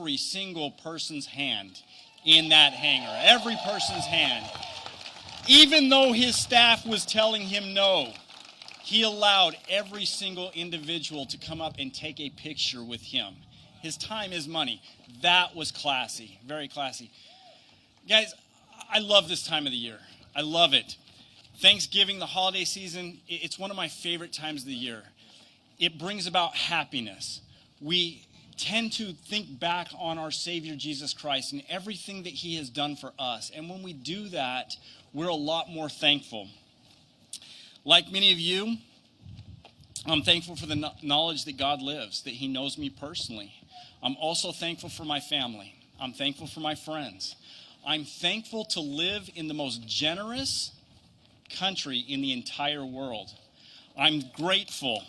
every single person's hand in that hangar, every person's hand. Even though his staff was telling him no, he allowed every single individual to come up and take a picture with him. His time is money. That was classy, very classy. Guys, I love this time of the year. I love it. Thanksgiving, the holiday season, it's one of my favorite times of the year. It brings about happiness. We tend to think back on our Savior Jesus Christ and everything that he has done for us. And when we do that, we're a lot more thankful. Like many of you, I'm thankful for the knowledge that God lives, that he knows me personally. I'm also thankful for my family. I'm thankful for my friends. I'm thankful to live in the most generous country in the entire world. I'm grateful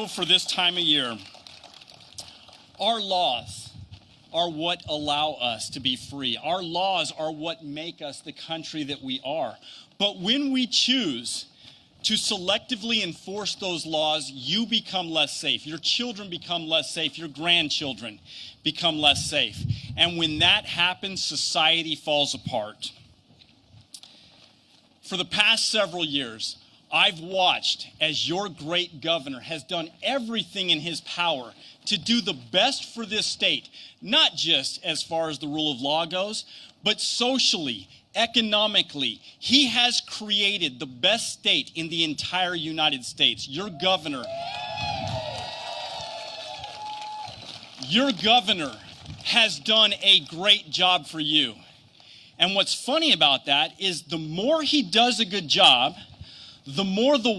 for this time of year. Our laws are what allow us to be free. Our laws are what make us the country that we are. But when we choose to selectively enforce those laws, you become less safe. Your children become less safe. Your grandchildren become less safe. And when that happens, society falls apart. For the past several years, I've watched as your great governor has done everything in his power to do the best for this state, not just as far as the rule of law goes, but socially, economically. He has created the best state in the entire United States. Your governor has done a great job for you. And what's funny about that is the more he does a good job, the more the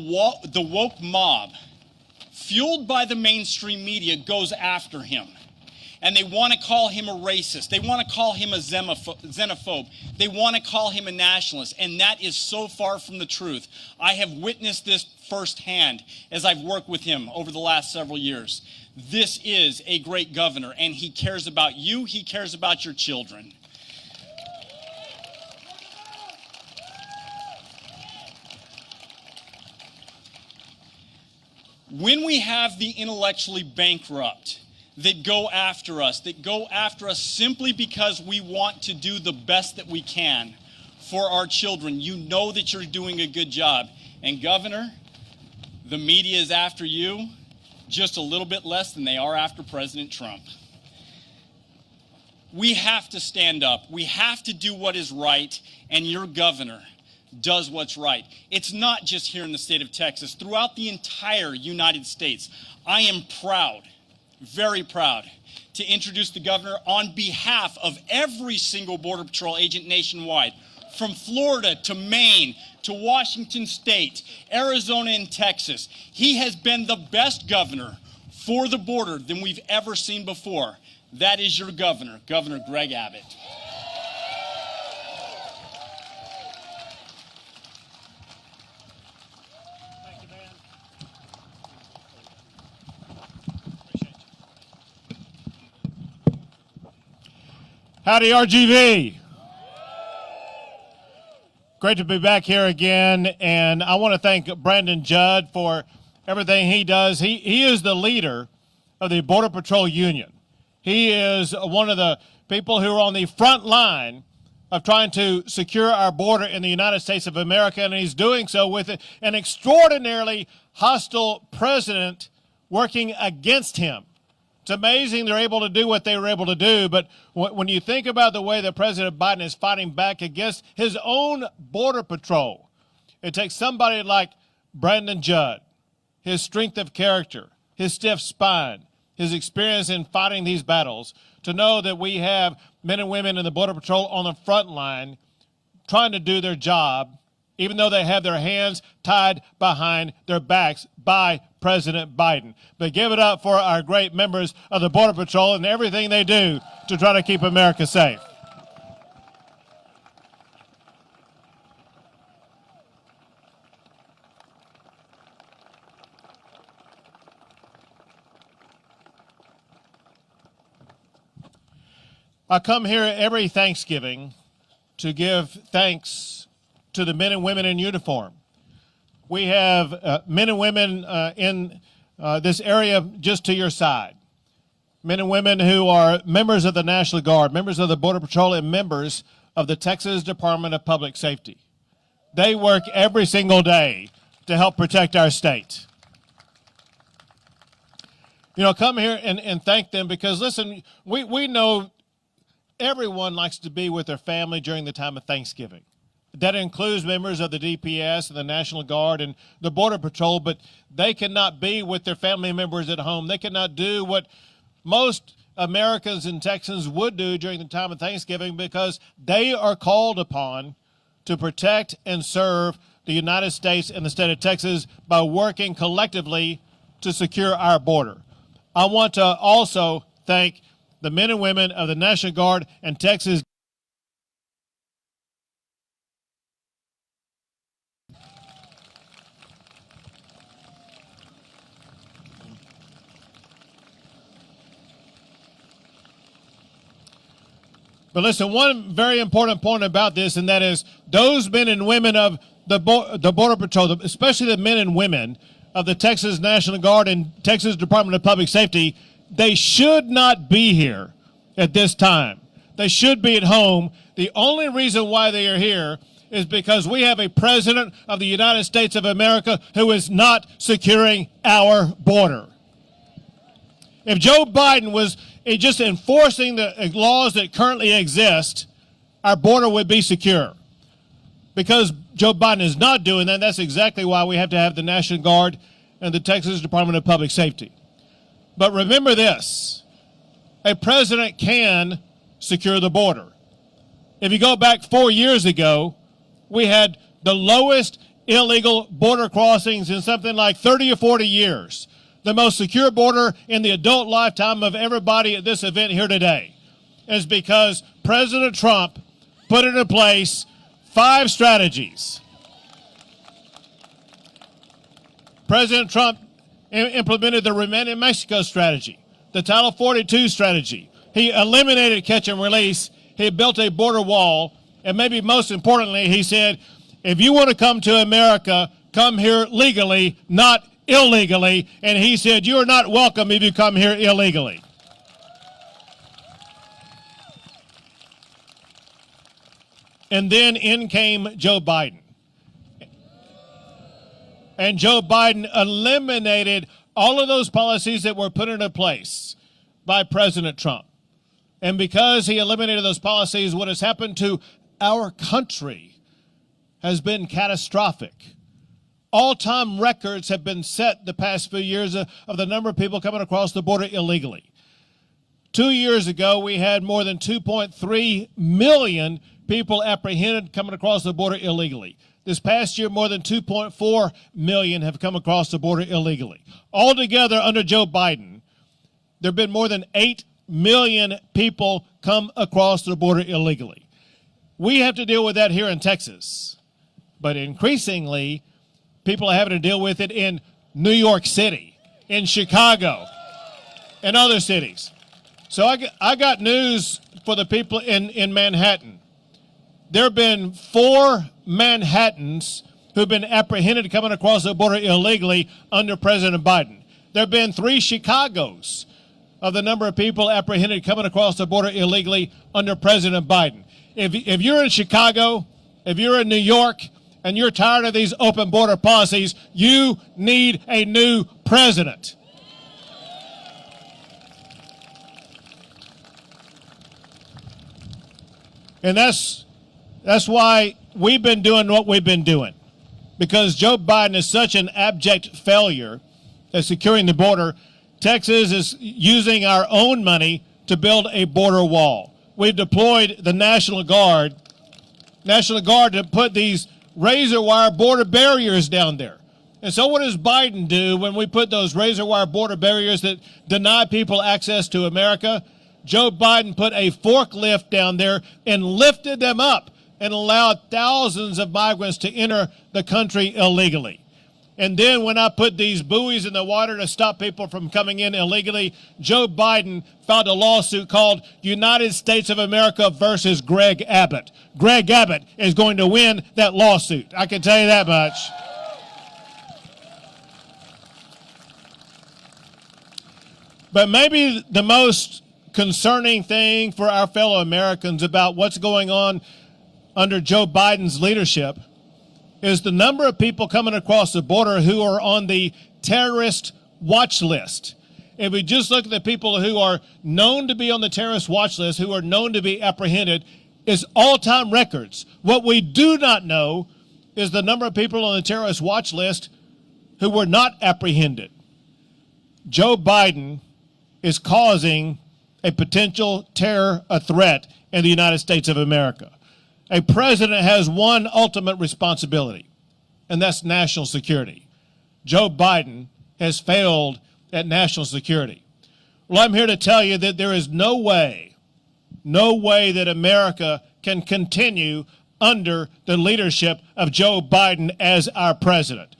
woke mob, fueled by the mainstream media, goes after him. And they want to call him a racist. They want to call him a xenophobe. They want to call him a nationalist. And that is so far from the truth. I have witnessed this firsthand as I've worked with him over the last several years. This is a great governor, and he cares about you. He cares about your children. When we have the intellectually bankrupt that go after us simply because we want to do the best that we can for our children, you know that you're doing a good job. And Governor, the media is after you just a little bit less than they are after President Trump. We have to stand up. We have to do what is right, and your governor does what's right. It's not just here in the state of Texas. Throughout the entire United States, I am proud, very proud, to introduce the governor on behalf of every single Border Patrol agent nationwide, from Florida to Maine to Washington State, Arizona, and Texas. He has been the best governor for the border than we've ever seen before. That is your governor, Governor Greg Abbott. Howdy, RGV. Great to be back here again, and I want to thank Brandon Judd for everything he does. He is the leader of the Border Patrol Union. He is one of the people who are on the front line of trying to secure our border in the United States of America, and he's doing so with an extraordinarily hostile president working against him. It's amazing they're able to do what they were able to do, but when you think about the way that President Biden is fighting back against his own Border Patrol, it takes somebody like Brandon Judd, his strength of character, his stiff spine, his experience in fighting these battles, to know that we have men and women in the Border Patrol on the front line trying to do their job, even though they have their hands tied behind their backs by President Biden. But give it up for our great members of the Border Patrol and everything they do to try to keep America safe. I come here every Thanksgiving to give thanks to the men and women in uniform. We have men and women in this area just to your side. men and women who are members of the National Guard, members of the Border Patrol, and members of the Texas Department of Public Safety. They work every single day to help protect our state. You know, come here and thank them because, listen, we know everyone likes to be with their family during the time of Thanksgiving. That includes members of the DPS and the National Guard and the Border Patrol, but they cannot be with their family members at home. They cannot do what most Americans and Texans would do during the time of Thanksgiving because they are called upon to protect and serve the United States and the state of Texas by working collectively to secure our border. I want to also thank the men and women of the National Guard and Texas. But listen, one very important point about this, and that is those men and women of the Border Patrol, especially the men and women of the Texas National Guard and Texas Department of Public Safety, they should not be here at this time. They should be at home. The only reason why they are here is because we have a president of the United States of America who is not securing our border. If Joe Biden was just enforcing the laws that currently exist, our border would be secure. Because Joe Biden is not doing that, that's exactly why we have to have the National Guard and the Texas Department of Public Safety. But remember this, a president can secure the border. If you go back 4 years ago, we had the lowest illegal border crossings in something like 30 or 40 years. The most secure border in the adult lifetime of everybody at this event here today is because President Trump put into place 5 strategies. President Trump implemented the Remain in Mexico strategy, the Title 42 strategy. He eliminated catch and release. He built a border wall. And maybe most importantly, he said, if you want to come to America, come here legally, not illegally. And he said, you are not welcome if you come here illegally. And then in came Joe Biden. And Joe Biden eliminated all of those policies that were put into place by President Trump. And because he eliminated those policies, what has happened to our country has been catastrophic. All-time records have been set the past few years of the number of people coming across the border illegally. 2 years ago, we had more than 2.3 million people apprehended coming across the border illegally. This past year, more than 2.4 million have come across the border illegally. Altogether, under Joe Biden, there have been more than 8 million people come across the border illegally. We have to deal with that here in Texas, but increasingly, people are having to deal with it in New York City, in Chicago, and other cities. So I got news for the people in Manhattan. There have been 4 Manhattans who've been apprehended coming across the border illegally under President Biden. There have been 3 Chicagos of the number of people apprehended coming across the border illegally under President Biden. If you're in Chicago, if you're in New York, and you're tired of these open border policies, you need a new president. And that's why we've been doing what we've been doing. Because Joe Biden is such an abject failure at securing the border, Texas is using our own money to build a border wall. We've deployed the National Guard to put these razor wire border barriers down there. And so what does Biden do when we put those razor wire border barriers that deny people access to America? Joe Biden put a forklift down there and lifted them up and allowed thousands of migrants to enter the country illegally. And then when I put these buoys in the water to stop people from coming in illegally, Joe Biden filed a lawsuit called United States of America versus Greg Abbott. Greg Abbott is going to win that lawsuit. I can tell you that much. But maybe the most concerning thing for our fellow Americans about what's going on under Joe Biden's leadership is the number of people coming across the border who are on the terrorist watch list. If we just look at the people who are known to be on the terrorist watch list, who are known to be apprehended, is all-time records. What we do not know is the number of people on the terrorist watch list who were not apprehended. Joe Biden is causing a potential terror threat in the United States of America. A president has one ultimate responsibility, and that's national security. Joe Biden has failed at national security. Well, I'm here to tell you that there is no way that America can continue under the leadership of Joe Biden as our president.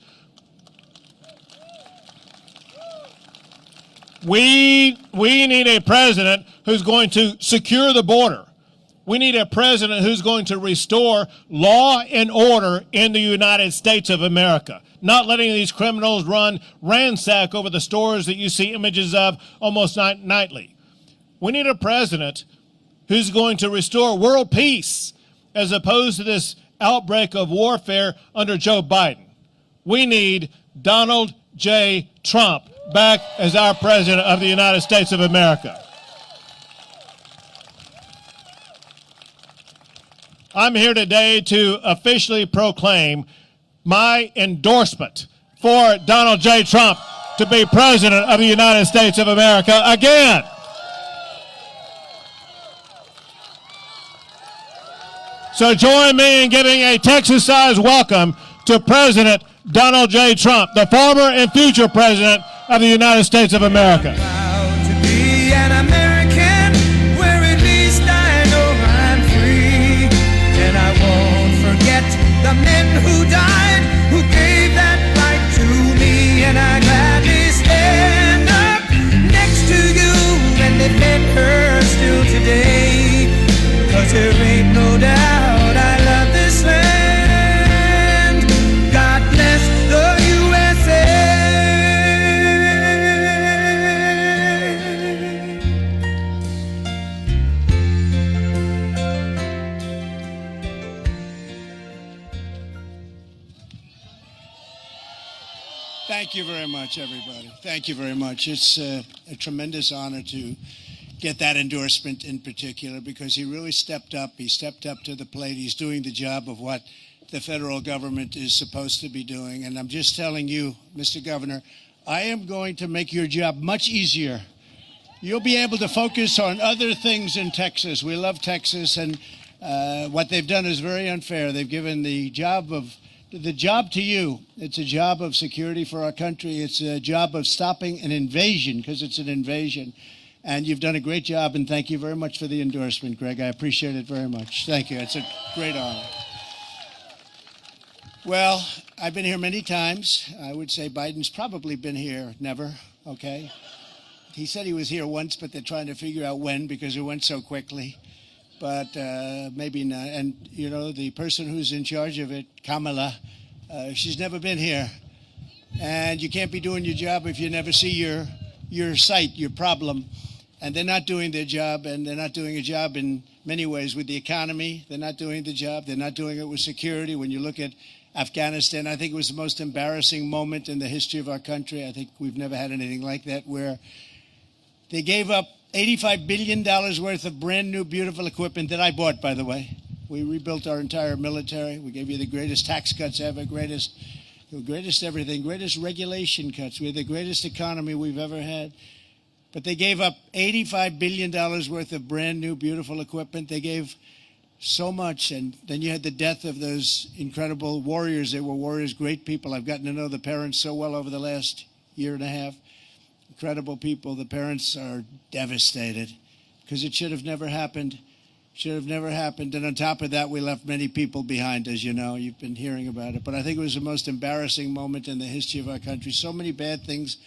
We need a president who's going to secure the border. We need a president who's going to restore law and order in the United States of America, not letting these criminals run ransack over the stores that you see images of almost nightly. We need a president who's going to restore world peace as opposed to this outbreak of warfare under Joe Biden. We need Donald J. Trump back as our president of the United States of America. I'm here today to officially proclaim my endorsement for Donald J. Trump to be president of the United States of America again. So join me in giving a Texas-sized welcome to President Donald J. Trump, the former and future president of the United States of America. Proud to be an American, where at least I know I'm free. And I won't forget the men who died, who gave that right to me. And I gladly stand up next to you and defend her still today. 'Cause there ain't no doubt I love this land. God bless the USA. Thank you very much, everybody. Thank you very much. It's a tremendous honor to get that endorsement in particular, because he really stepped up. He stepped up to the plate. He's doing the job of what the federal government is supposed to be doing. And I'm just telling you, Mr. Governor, I am going to make your job much easier. You'll be able to focus on other things in Texas. We love Texas, and what they've done is very unfair. They've given the job to you. It's a job of security for our country. It's a job of stopping an invasion, because it's an invasion. And you've done a great job, and thank you very much for the endorsement, Greg. I appreciate it very much. Thank you. It's a great honor. Well, I've been here many times. I would say Biden's probably been here never, okay? He said he was here once, but they're trying to figure out when, because it went so quickly. But maybe not. And, you know, the person who's in charge of it, Kamala, she's never been here. And you can't be doing your job if you never see your site, your problem. And they're not doing their job, and they're not doing a job in many ways with the economy. They're not doing the job. They're not doing it with security. When you look at Afghanistan, I think it was the most embarrassing moment in the history of our country. I think we've never had anything like that, where they gave up $85 billion worth of brand new, beautiful equipment that I bought, by the way. We rebuilt our entire military. We gave you the greatest tax cuts ever, greatest everything, greatest regulation cuts. We had the greatest economy we've ever had. But they gave up $85 billion worth of brand new, beautiful equipment. They gave so much. And then you had the death of those incredible warriors. They were warriors, great people. I've gotten to know the parents so well over the last year and a half. Incredible people. The parents are devastated because it should have never happened. Should have never happened. And on top of that, we left many people behind, as you know. You've been hearing about it. But I think it was the most embarrassing moment in the history of our country. So many bad things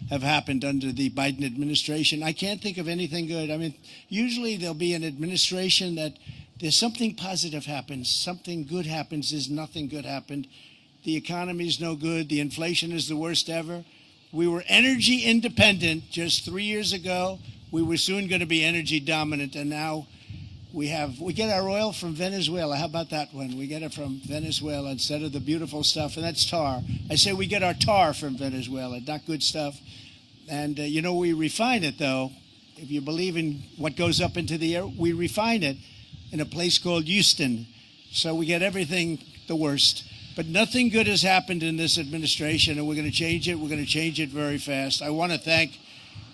have happened under the Biden administration. I can't think of anything good. I mean, usually there'll be an administration that there's something positive happens, something good happens, there's nothing good happened. The economy is no good. The inflation is the worst ever. We were energy independent just 3 years ago. We were soon going to be energy dominant, and now we get our oil from Venezuela. How about that one? We get it from Venezuela instead of the beautiful stuff, and that's tar. I say we get our tar from Venezuela, not good stuff. And, we refine it, though. If you believe in what goes up into the air, we refine it in a place called Houston. So we get everything the worst. But nothing good has happened in this administration, and we're going to change it. We're going to change it very fast. I want to thank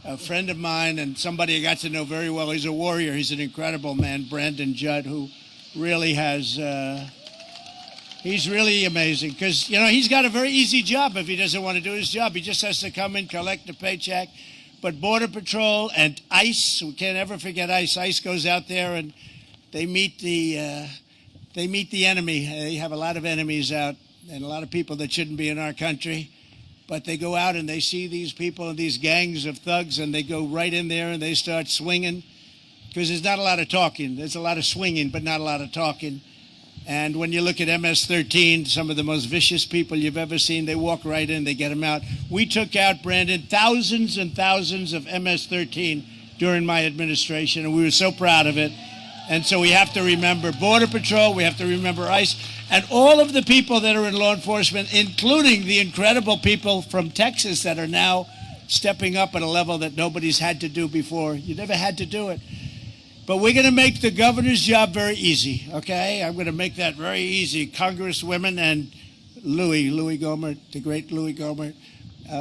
a friend of mine and somebody I got to know very well. He's a warrior. He's an incredible man, Brandon Judd, who really has, he's really amazing. Because, he's got a very easy job if he doesn't want to do his job. He just has to come in, collect a paycheck. But Border Patrol and ICE, we can't ever forget ICE. ICE goes out there and they meet the enemy. They have a lot of enemies out and a lot of people that shouldn't be in our country. But they go out and they see these people and these gangs of thugs, and they go right in there and they start swinging, because there's not a lot of talking. There's a lot of swinging, but not a lot of talking. And when you look at MS-13, some of the most vicious people you've ever seen, they walk right in, they get them out. We took out, Brandon, thousands and thousands of MS-13 during my administration, and we were so proud of it. And so we have to remember Border Patrol, we have to remember ICE, and all of the people that are in law enforcement, including the incredible people from Texas that are now stepping up at a level that nobody's had to do before. You never had to do it. But we're going to make the governor's job very easy, okay? I'm going to make that very easy. Congresswomen and Louis Gohmert, the great Louis Gohmert.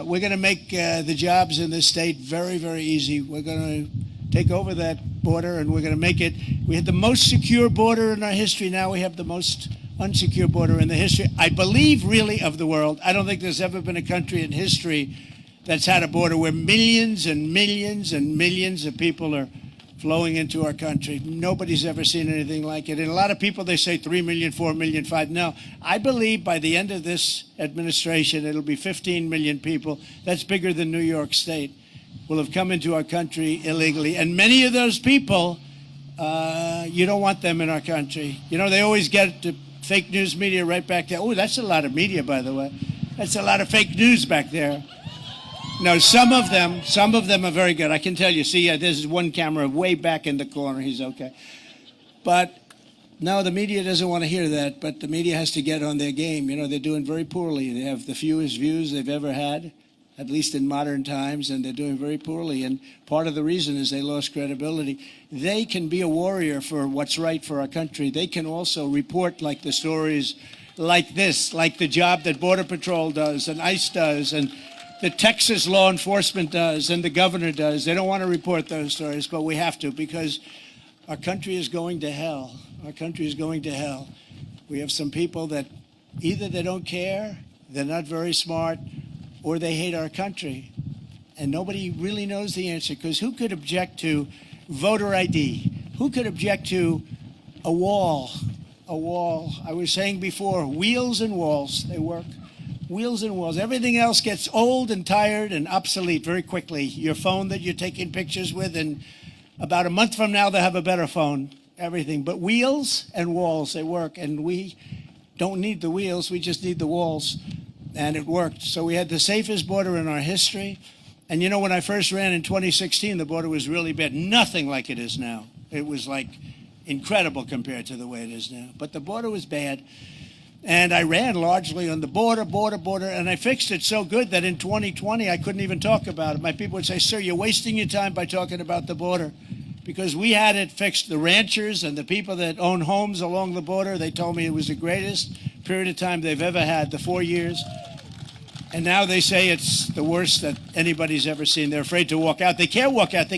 We're going to make the jobs in this state very, very easy. We're going to take over that border, and we're going to make it. We had the most secure border in our history. Now we have the most unsecure border in the history, I believe, really, of the world. I don't think there's ever been a country in history that's had a border where millions and millions and millions of people are flowing into our country. Nobody's ever seen anything like it. And a lot of people, they say 3 million, 4 million, 5. No, I believe by the end of this administration, it'll be 15 million people. That's bigger than New York State will have come into our country illegally. And many of those people, you don't want them in our country. They always get the fake news media right back there. Oh, that's a lot of media, by the way. That's a lot of fake news back there. No, some of them are very good. I can tell you. See, there's one camera way back in the corner. He's okay. But no, the media doesn't want to hear that. But the media has to get on their game. They're doing very poorly. They have the fewest views they've ever had, at least in modern times, and they're doing very poorly. And part of the reason is they lost credibility. They can be a warrior for what's right for our country. They can also report like the stories like this, like the job that Border Patrol does and ICE does and the Texas law enforcement does and the governor does. They don't want to report those stories, but we have to, because our country is going to hell. Our country is going to hell. We have some people that either they don't care, they're not very smart, or they hate our country. And nobody really knows the answer, because who could object to voter ID? Who could object to a wall? A wall. I was saying before, wheels and walls, they work. Wheels and walls. Everything else gets old and tired and obsolete very quickly. Your phone that you're taking pictures with, and about a month from now, they'll have a better phone. Everything. But wheels and walls, they work. And we don't need the wheels. We just need the walls. And it worked. So we had the safest border in our history. And when I first ran in 2016, the border was really bad. Nothing like it is now. It was like incredible compared to the way it is now. But the border was bad. And I ran largely on the border, and I fixed it so good that in 2020, I couldn't even talk about it. My people would say, sir, you're wasting your time by talking about the border, because we had it fixed. The ranchers and the people that own homes along the border, they told me it was the greatest period of time they've ever had, the 4 years. And now they say it's the worst that anybody's ever seen. They're afraid to walk out. They can't walk out.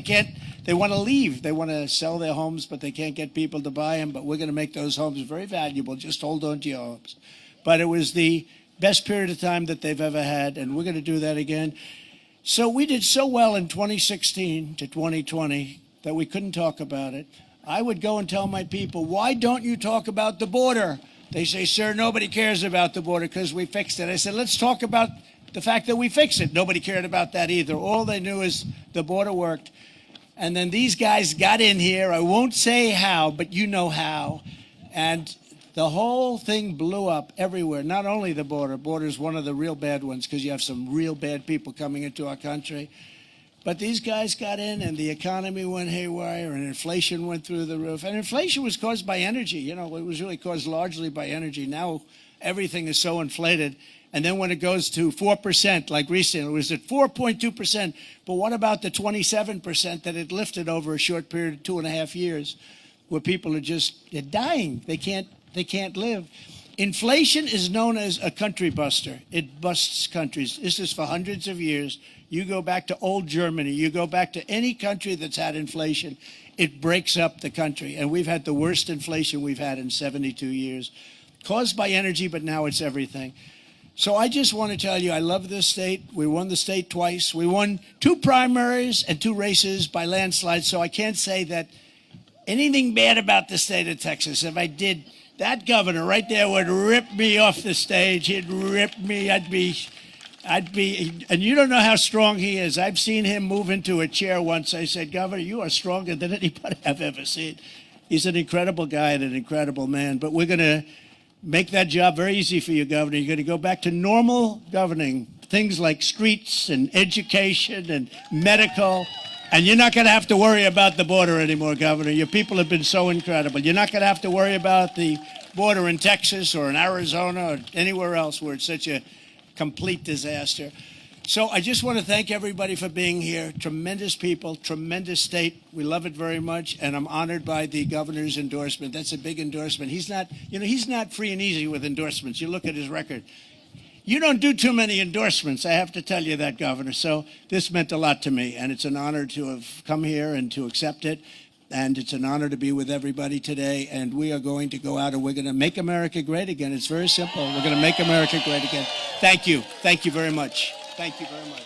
They want to leave. They want to sell their homes, but they can't get people to buy them. But we're going to make those homes very valuable. Just hold on to your homes. But it was the best period of time that they've ever had, and we're going to do that again. So we did so well in 2016 to 2020 that we couldn't talk about it. I would go and tell my people, why don't you talk about the border? They say, sir, nobody cares about the border because we fixed it. I said, let's talk about the fact that we fixed it. Nobody cared about that either. All they knew is the border worked. And then these guys got in here. I won't say how, but you know how. And The whole thing blew up everywhere, not only the border. Border is one of the real bad ones because you have some real bad people coming into our country. But these guys got in and the economy went haywire and inflation went through the roof. And inflation was caused by energy. You know, it was really caused largely by energy. Now everything is so inflated. And then when it goes to 4%, like recently, it was at 4.2%. But what about the 27% that it lifted over a short period of 2.5 years, where people they're dying. They can't live. Inflation is known as a country buster. It busts countries. This is for hundreds of years. You go back to old Germany, you go back to any country that's had inflation, it breaks up the country. And we've had the worst inflation we've had in 72 years, caused by energy, but now it's everything. So I just want to tell you, I love this state. We won the state twice. We won 2 primaries and 2 races by landslides, so I can't say that anything bad about the state of Texas. If I did, that governor right there would rip me off the stage. He'd rip me. I'd be, and you don't know how strong he is. I've seen him move into a chair once. I said, Governor, you are stronger than anybody I've ever seen. He's an incredible guy and an incredible man, but we're going to make that job very easy for you, Governor. You're going to go back to normal governing, things like streets and education and medical. And you're not going to have to worry about the border anymore, Governor. Your people have been so incredible. You're not going to have to worry about the border in Texas or in Arizona or anywhere else where it's such a complete disaster. So I just want to thank everybody for being here. Tremendous people, tremendous state. We love it very much. And I'm honored by the governor's endorsement. That's a big endorsement. He's not free and easy with endorsements. You look at his record. You don't do too many endorsements, I have to tell you that, Governor. So this meant a lot to me, and it's an honor to have come here and to accept it. And it's an honor to be with everybody today. And we are going to go out and we're going to make America great again. It's very simple. We're going to make America great again. Thank you. Thank you very much. Thank you very much.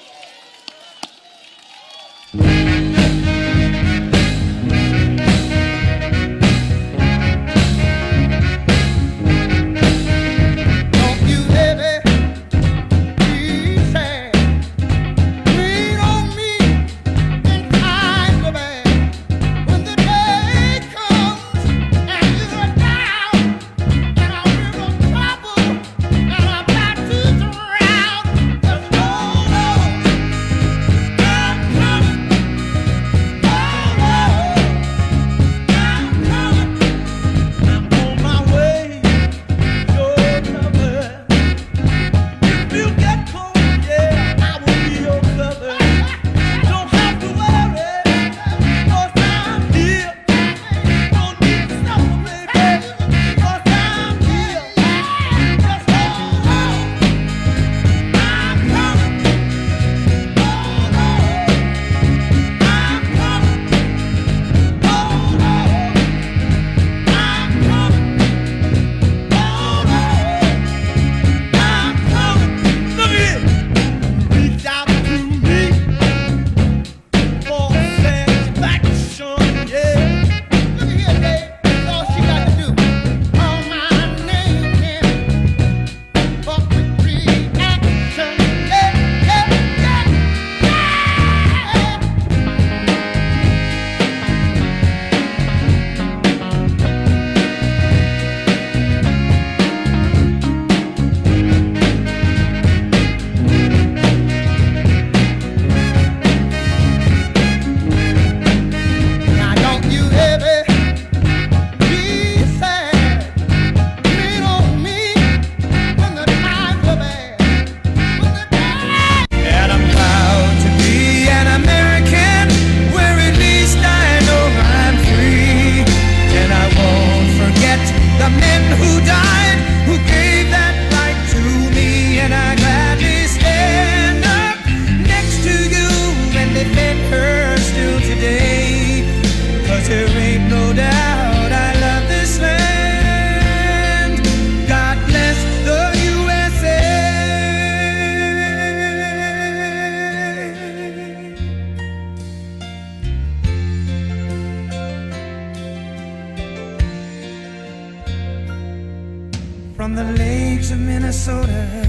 From the lakes of Minnesota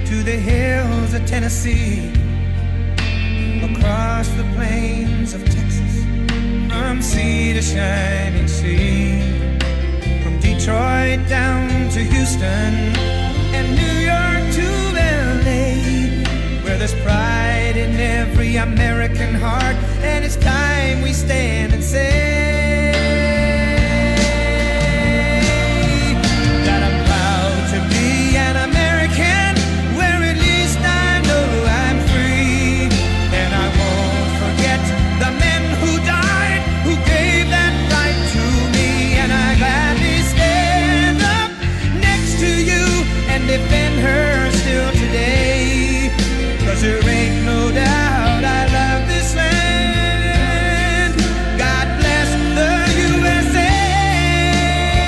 to the hills of Tennessee, across the plains of Texas, from sea to shining sea, from Detroit Detroit down to Houston, and New York to LA, where there's pride in every American heart, and it's time we